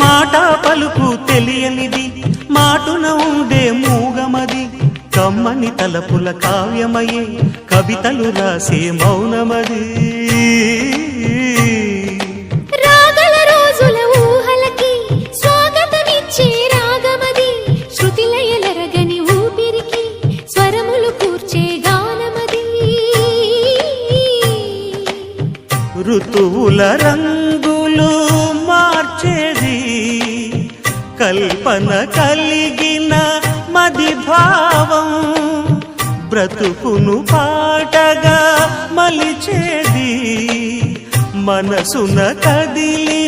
మాట పలుకు తెలియనిది మాటున ఉండే మూగమది కమ్మని తలపుల కావ్యమయే కవితలు రాసే మౌనమది రాగల రోజుల ఊహలకి స్వాగతమిచ్చే రాగమది శృతిలయలరగని ఊపిరికి స్వరములు కూర్చే గానమది ఋతువుల రంగులు మార్చేది కల్పన కలిగిన మది భావం బ్రతుకును పాటగా మలిచేది మనసున కదిలి